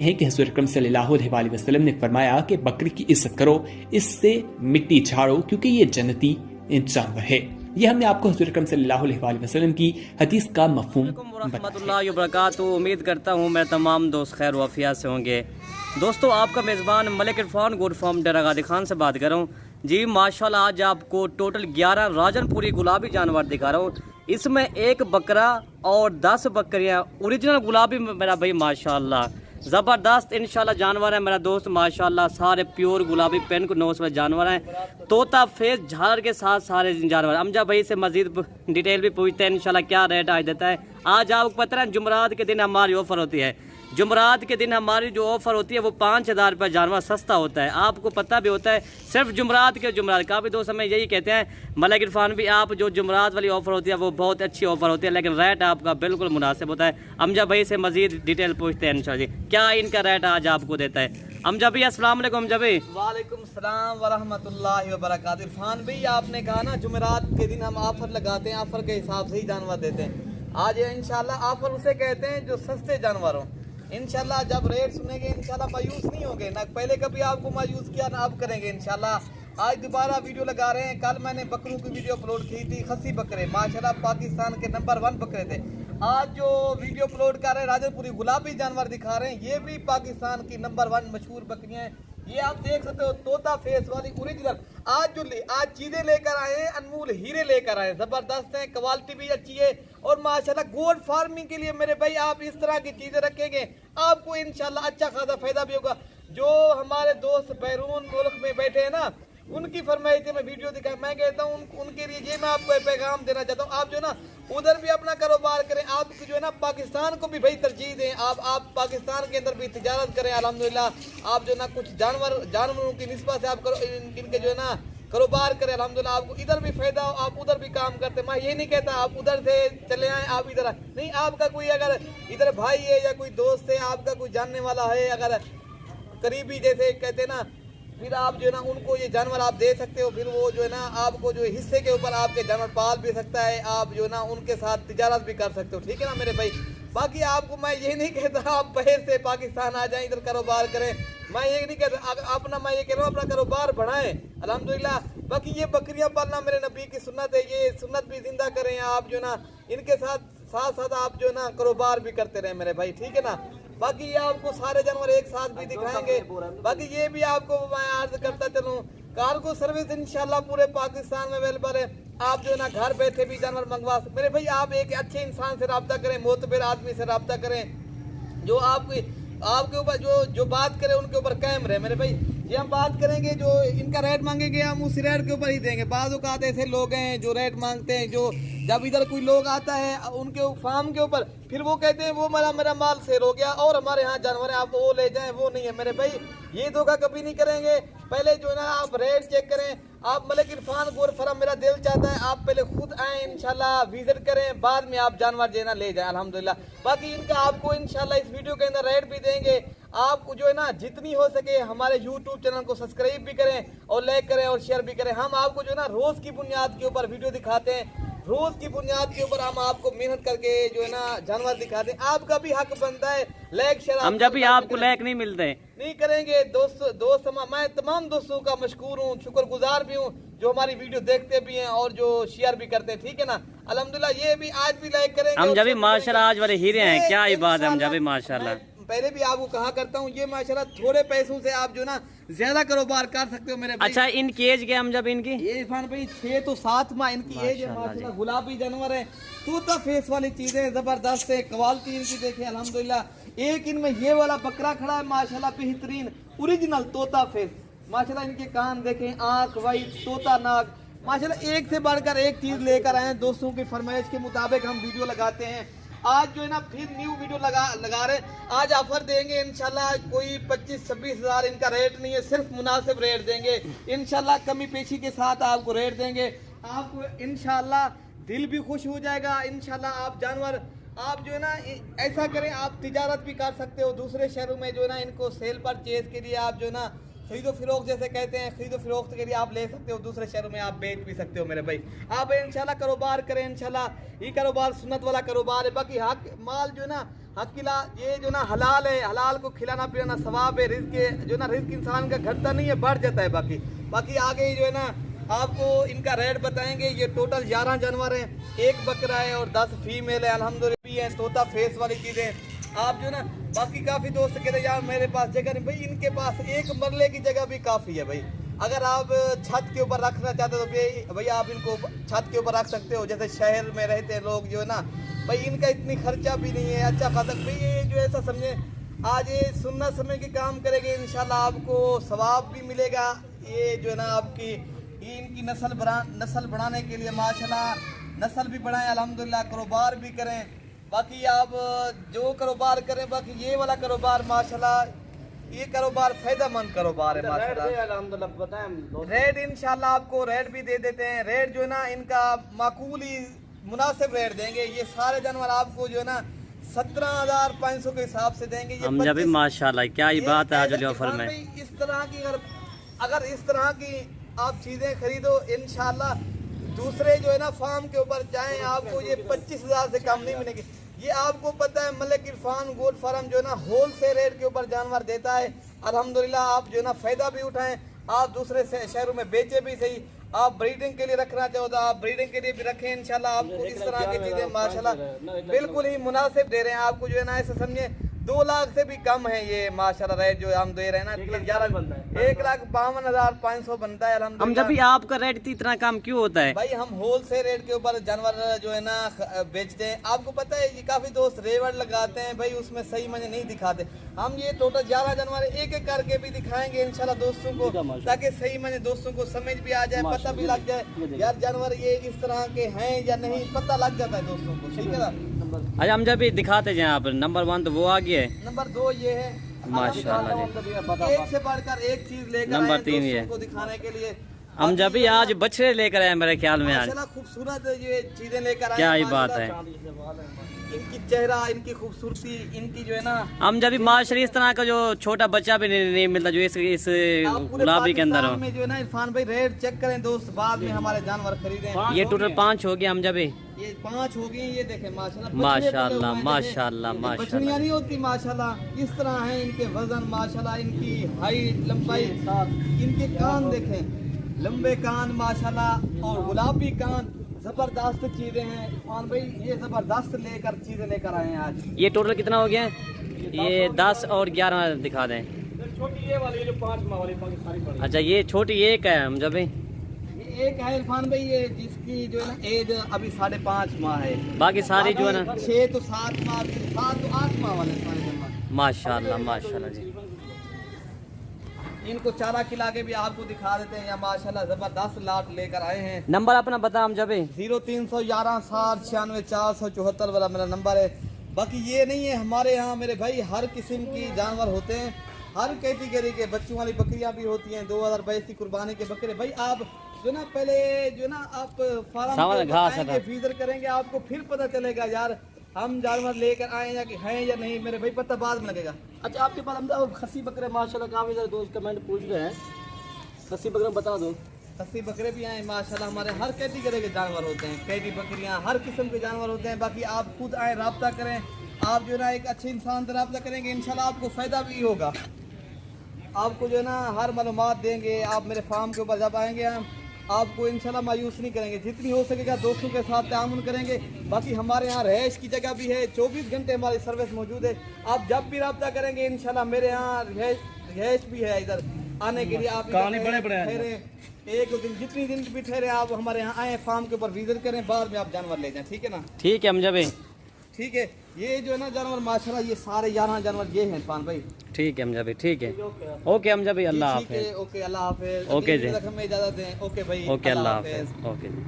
है कि हुज़ूर अकरम सल्लल्लाहु अलैहि वसल्लम ने फरमाया कि बकरी की इज्जत करो, इससे मिट्टी झाड़ो, क्योंकि ये जन्नती जानवर है। ये हमने आपको हुज़ूर अकरम सल्लल्लाहु अलैहि वसल्लम की हदीस का मफ़हूम रहमतुल्लाहि व बरकातुहू। उम्मीद करता हूँ मेरे तमाम दोस्त खैर वाफिया से होंगे। दोस्तों, आपका मेज़बान मलिक इरफान गुड फार्म डेरा गादी खान से बात कर रहा हूँ जी। माशाल्लाह आज आपको टोटल 11 राजनपुरी गुलाबी जानवर दिखा रहा हूँ। इसमें एक बकरा और 10 बकरियाँ ओरिजिनल गुलाबी मेरा भाई माशाल्लाह ज़बरदस्त इंशाल्लाह जानवर है मेरा दोस्त माशाल्लाह। सारे प्योर गुलाबी पेन को नोस वाले जानवर हैं, तोता फेस झालर के साथ सारे जानवर। अमजा भाई से मजीद डिटेल भी पूछते हैं इंशाल्लाह क्या रेट आज देता है। आज आपको पता है जुमरात के दिन हमारी ऑफर होती है। जुमरात के दिन हमारी जो ऑफ़र होती है वो 5000 रुपये जानवर सस्ता होता है, आपको पता भी होता है। सिर्फ जुमरात के जुमरात काफ़ी दोस्त हमें यही कहते हैं मलिक इरफान भी आप जो जुमरात वाली ऑफ़र होती है वो बहुत अच्छी ऑफ़र होती है, लेकिन रेट आपका बिल्कुल मुनासिब होता है। अमजा भाई से मजीद डिटेल पूछते हैं इंशाल्लाह जी क्या इनका रेट आज आपको देता है। अमजा भाई अस्सलाम वालेकुम। अमजा भाई वालेकुम सलाम व रहमतुल्लाहि व बरकातुहू। इरफान भाई आपने कहा ना जुमेरात के दिन हम ऑफर लगाते हैं, ऑफर के हिसाब से ही जानवर देते हैं। आज इंशाल्लाह ऑफर उसे कहते हैं जो सस्ते जानवर हों। इंशाल्लाह जब रेट सुनेंगे इंशाल्लाह मायूस नहीं होंगे, ना पहले कभी आपको मायूस किया ना अब करेंगे इंशाल्लाह। आज दोबारा वीडियो लगा रहे हैं। कल मैंने बकरों की वीडियो अपलोड की थी, खसी बकरे माशाल्लाह पाकिस्तान के नंबर 1 बकरे थे। आज जो वीडियो अपलोड कर रहे हैं राजनपुरी गुलाबी जानवर दिखा रहे हैं, ये भी पाकिस्तान की नंबर 1 मशहूर बकरियां हैं। ये आप देख सकते हो तोता फेस वाली ओरिजिनल। आज चीजें लेकर आए हैं, अनमोल हीरे लेकर आए हैं, जबरदस्त है, क्वालिटी भी अच्छी है और माशाल्लाह गोल्ड फार्मिंग के लिए मेरे भाई आप इस तरह की चीजें रखेंगे आपको इंशाल्लाह अच्छा खासा फायदा भी होगा। जो हमारे दोस्त बैरून मुल्क में बैठे हैं ना, उनकी फरमाइश में वीडियो दिखाई, मैं कहता हूँ उनके लिए ये मैं आपको पैगाम देना चाहता हूँ। आप जो ना उधर भी अपना कारोबार करें, आप जो है ना पाकिस्तान को भी भाई तरजीह दें। आप पाकिस्तान के अंदर भी तिजारत करें अल्हम्दुलिल्लाह। आप जो ना कुछ जानवरों की निस्बत से आप करो इनके जो है ना कारोबार करें अल्हम्दुलिल्लाह, आपको इधर भी फायदा हो, आप उधर भी काम करते। मैं ये नहीं कहता आप उधर से चले आए आप इधर आए, नहीं। आपका कोई अगर इधर भाई है या कोई दोस्त है, आपका कोई जानने वाला है अगर करीबी जैसे कहते ना, फिर आप जो है ना उनको ये जानवर आप दे सकते हो। फिर वो जो है ना आपको जो हिस्से के ऊपर आपके जानवर पाल भी सकता है, आप जो है ना उनके साथ तिजारत भी कर सकते हो, ठीक है ना मेरे भाई। बाकी आपको मैं ये नहीं कहता आप बाहर से पाकिस्तान आ जाएं इधर कारोबार करें, मैं ये नहीं कहता अपना, मैं ये कह रहा हूँ अपना कारोबार बढ़ाएं अल्हम्दुलिल्लाह। बाकी ये बकरियां पालना मेरे नबी की सुन्नत है, ये सुन्नत भी जिंदा करें आप जो ना इनके साथ साथ आप जो ना कारोबार भी करते रहे मेरे भाई, ठीक है ना। बाकी ये आपको सारे जानवर एक साथ भी दिखाएंगे। बाकी ये भी आपको मैं अर्ज करता चलूँ कार्गो सर्विस इंशाल्लाह पूरे पाकिस्तान में अवेलेबल है। आप जो है ना घर बैठे भी जानवर मंगवा सकते मेरे भाई। आप एक अच्छे इंसान से रब्ता करें, मोतबर आदमी से रब्ता करें जो आपके ऊपर जो बात करे उनके ऊपर कायम रहे मेरे भाई। ये हम बात करेंगे जो इनका रेट मांगेंगे हम उस रेट के ऊपर ही देंगे। बाज़ औक़ात ऐसे लोग हैं जो रेट मांगते हैं, जो जब इधर कोई लोग आता है उनके फार्म के ऊपर फिर वो कहते हैं वो मेरा माल सेल हो गया और हमारे यहाँ जानवर है आप वो ले जाएं, वो नहीं है मेरे भाई। ये धोखा कभी नहीं करेंगे। पहले जो है ना आप रेट चेक करें। आप मलिक इरफान गोर फार्म मेरा दिल चाहता है आप पहले खुद आए इंशाल्लाह विजिट करें, बाद में आप जानवर जो है ना ले जाएं अल्हम्दुलिल्लाह। बाकी इनका आपको इंशाल्लाह इस वीडियो के अंदर रेट भी देंगे। आप जो है ना जितनी हो सके हमारे YouTube चैनल को सब्सक्राइब भी करें और लाइक करें और शेयर भी करें। हम आपको जो है ना रोज की बुनियाद के ऊपर वीडियो दिखाते हैं, रोज की बुनियाद के ऊपर हम आपको मेहनत करके जो है ना जानवर दिखाते हैं। आपका भी हक बनता है लाइक शेयर। हम जब भी आपको लाइक नहीं मिलते नहीं करेंगे दोस्त मैं तमाम दोस्तों का मशकूर हूँ, शुक्रगुजार भी हूँ जो हमारी वीडियो देखते भी हैं और जो शेयर भी करते हैं, ठीक है ना अल्हम्दुलिल्लाह। ये भी आज भी लाइक करेंगे। हम जब भी माशाल्लाह आज वाले हीरे हैं, क्या ही बात है। हम जब भी माशाल्लाह पहले भी आपको कहा करता हूँ ये माशाल्लाह थोड़े पैसों से आप जो ना ज्यादा कारोबार कर सकते हो मेरे भाई। अच्छा इनकी एज क्या हम जब इनकी ये इरफान भाई 6 तो 7 माह इनकी एज है माशाल्लाह। गुलाबी जानवर है, तोता फेस वाली चीजें जबरदस्त है, क्वालिटी इनकी देखें अल्हम्दुलिल्लाह। एक इनमें ये वाला बकरा खड़ा है माशाल्लाह बेहतरीन ओरिजिनल तोता फेस माशाल्लाह। इनके कान देखें, आंख वाइट, तोता नाक माशाल्लाह। एक से बढ़कर एक चीज लेकर आए हैं, दोस्तों की फरमाइश के मुताबिक हम वीडियो लगाते हैं। आज जो है ना फिर न्यू वीडियो लगा रहे हैं। आज ऑफर देंगे इंशाल्लाह, कोई 25-26 हज़ार इनका रेट नहीं है, सिर्फ मुनासिब रेट देंगे इंशाल्लाह। कमी पेशी के साथ आपको रेट देंगे, आपको इंशाल्लाह दिल भी खुश हो जाएगा इंशाल्लाह। आप जानवर आप जो है ना ऐसा करें, आप तिजारत भी कर सकते हो दूसरे शहरों में जो है ना इनको सेल परचेज के लिए आप जो है ना खरीदो फिरोख्त जैसे कहते हैं, खरीदो फिरोख्त के लिए आप ले सकते हो, दूसरे शहरों में आप बेच भी सकते हो मेरे भाई। आप इंशाल्लाह कारोबार करें इंशाल्लाह। ये कारोबार सुन्नत वाला कारोबार है। बाकी हक माल जो है ना हकीला ये जो ना हलाल है, हलाल को खिलाना पिलाना सवाब है, रिज्क जो ना रिज्क इंसान का घटता नहीं है, बढ़ जाता है। बाकी आगे जो है ना आपको इनका रेट बताएंगे। ये टोटल 11 जानवर हैं, एक बकरा है और 10 फीमेल है, अल्हम्दुलिल्लाह भी है, तोता फेस वाली चीज़ें। आप जो ना बाकी काफ़ी दोस्त कहते हैं यार मेरे पास जगह नहीं, भाई इनके पास एक मरले की जगह भी काफ़ी है भाई। अगर आप छत के ऊपर रखना चाहते हो तो भैया आप इनको छत के ऊपर रख सकते हो। जैसे शहर में रहते हैं लोग जो है ना भाई, इनका इतनी खर्चा भी नहीं है, अच्छा खासा भाई ये जो ऐसा समझे आज ये सुन्ना समय के काम करेंगे इंशाल्लाह आपको सवाब भी मिलेगा। ये जो है ना आपकी ये इनकी नस्ल बढ़ाने के लिए माशाल्लाह नस्ल भी बढ़ाएं, अल्हम्दुलिल्लाह कारोबार भी करें। बाकी आप जो कारोबार करें, बाकी ये वाला कारोबार माशाल्लाह ये कारोबार फायदेमंद कारोबार है माशाल्लाह। रेट इंशाल्लाह आपको रेट भी दे देते हैं। रेट जो है ना इनका माकूल ही मुनासिब रेट देंगे। ये सारे जानवर आपको जो है ना 17,500 के हिसाब से देंगे। ये हम जब भी माशाल्लाह क्या ही बात है आज वाले ऑफर में। इस तरह की अगर इस तरह की आप चीजें खरीदो इंशाल्लाह दूसरे जो है ना फार्म के ऊपर जाएं आपको ये 25,000 से कम नहीं मिलेगी। ये आपको पता है मलिक इरफान गोट फार्म जो है ना होल सेल रेट के ऊपर जानवर देता है। अल्हम्दुलिल्लाह आप जो है ना फायदा भी उठाएं, आप दूसरे शहरों में बेचे भी सही। आप ब्रीडिंग के लिए रखना चाहो तो आप ब्रीडिंग के लिए भी रखें इंशाल्लाह। आपको इस तरह की चीजें माशाल्लाह बिल्कुल ही मुनासिब दे रहे हैं आपको जो है ना ऐसे समझे 2 लाख से भी कम है ये माशाल्लाह रेट जो हम दे रहे हैं ना 1,52,500 बनता है अल्हम्दुलिल्लाह। हम जब भी आपका रेट इतना कम क्यों होता है भाई? हम होल सेल रेट के ऊपर जानवर जो है ना बेचते हैं। आपको पता है ये काफी दोस्त रेवड़ लगाते हैं भाई, उसमें सही मजे नहीं दिखाते। हम ये टोटल 11 जानवर एक एक करके भी दिखाएंगे इंशाल्लाह दोस्तों को, ताकि सही मजे दोस्तों को समझ भी आ जाए, पता भी लग जाए यार जानवर ये इस तरह के हैं या नहीं, पता लग जाता है दोस्तों को। ठीक है ना? अच्छा हम जब भी दिखाते जाए आप नंबर 1 तो वो आ गया है, नंबर 2 ये है माशाल्लाह जी। एक से बढ़कर एक चीज लेकर नंबर आए 3 ये दोस्तों को दिखाने के लिए। हम जब भी आज बछड़े लेकर आए मेरे ख्याल में आज माशाल्लाह खूबसूरत ये चीजें लेकर आए। क्या ही बात है। इनकी चेहरा, इनकी खूबसूरती, इनकी जो है ना हम जब भी माशरी इस तरह का जो छोटा बच्चा भी नहीं मिलता जो इस गुलाबी के अंदर हो। में जो है ना इरफान भाई रेट चेक करें दोस्त, बाद में हमारे जानवर खरीदे। ये टोटल 5 हो गया। हम जब भी ये 5 हो गई। ये देखें माशाल्लाह माशाल्लाह माशाल्लाह माशाल्लाह बछड़ियां नहीं होती माशाल्लाह इस तरह है। इनके वजन माशाल्लाह, इनकी हाइट लंबाई, इनके कान देखें लंबे कान माशाल्लाह और गुलाबी कान, जबरदस्त चीजें हैं इरफान भाई। ये जबरदस्त चीजें लेकर आए हैं आज। ये टोटल कितना हो गया? ये 10 और 11 दिखा दें। छोटी ये वाली जो 5 माह वाली बाकी सारी बड़ी। अच्छा ये छोटी एक है हम जब भी एक है इरफान भाई ये जिसकी जो है ना एज अभी 5.5 माह है, बाकी सारी जो है ना 6 तो 7 माह, 7 तो 8 माह वाले सारे जानवर। माशाल्लाह माशाल्लाह जी। इनको चारा खिला के भी आपको दिखा देते हैं। या माशाल्लाह जबरदस्त लाट लेकर आए हैं। नंबर अपना बता हम जब भी 0311 60 96 474 वाला मेरा नंबर है। बाकी ये नहीं है हमारे यहाँ मेरे भाई हर किस्म की जानवर होते हैं, हर कैटेगरी के। बच्चों वाली बकरियां भी होती हैं, 2022 की कुर्बानी के बकरे। भाई आप जो ना पहले जो ना आप फार्म फीजर करेंगे आपको फिर पता चलेगा यार हम जानवर लेकर आए या कि हैं या नहीं। मेरे भाई पता बाद में लगेगा। अच्छा आपके पास हम खस्सी बकरे माशाल्लाह काफी सारे दोस्त कमेंट पूछ रहे हैं, खस्सी बकरे बता दो। खस्सी बकरे भी आए माशाल्लाह, हमारे हर कैटेगरी के जानवर होते हैं, कैटी बकरियां हर किस्म के जानवर होते हैं। बाकी आप खुद आए रब्ता करें, आप जो ना एक अच्छे इंसान से रब्ता करेंगे इंशाल्लाह आपको फ़ायदा भी होगा। आपको जो है ना हर मालूमात देंगे। आप मेरे फार्म के ऊपर जब आएंगे हम आपको इंशाल्लाह मायूस नहीं करेंगे, जितनी हो सकेगा दोस्तों के साथ तामुन करेंगे। बाकी हमारे यहाँ रहायश की जगह भी है, 24 घंटे हमारी सर्विस मौजूद है। आप जब भी रब्ता करेंगे इंशाल्लाह मेरे यहाँ रहायश भी है इधर आने के लिए। आप ठहरे एक दो दिन, जितनी दिन भी ठहरे आप हमारे यहाँ आए फार्म के ऊपर विजिट करें, बाद में आप जानवर ले जाएं। ठीक है ना? ठीक है हम जब ठीक है। ये जो है ना जानवर माशाल्लाह ये सारे 11 जानवर ये हैं इरफान भाई। ठीक है हम जब ठीक है। ओके हम जब अल्लाह हाफिज़। ओके अल्लाह हाफिज़। ओके जी। में इजाजत दें। ओके भाई ओके अल्लाह हाफिज़। ओके।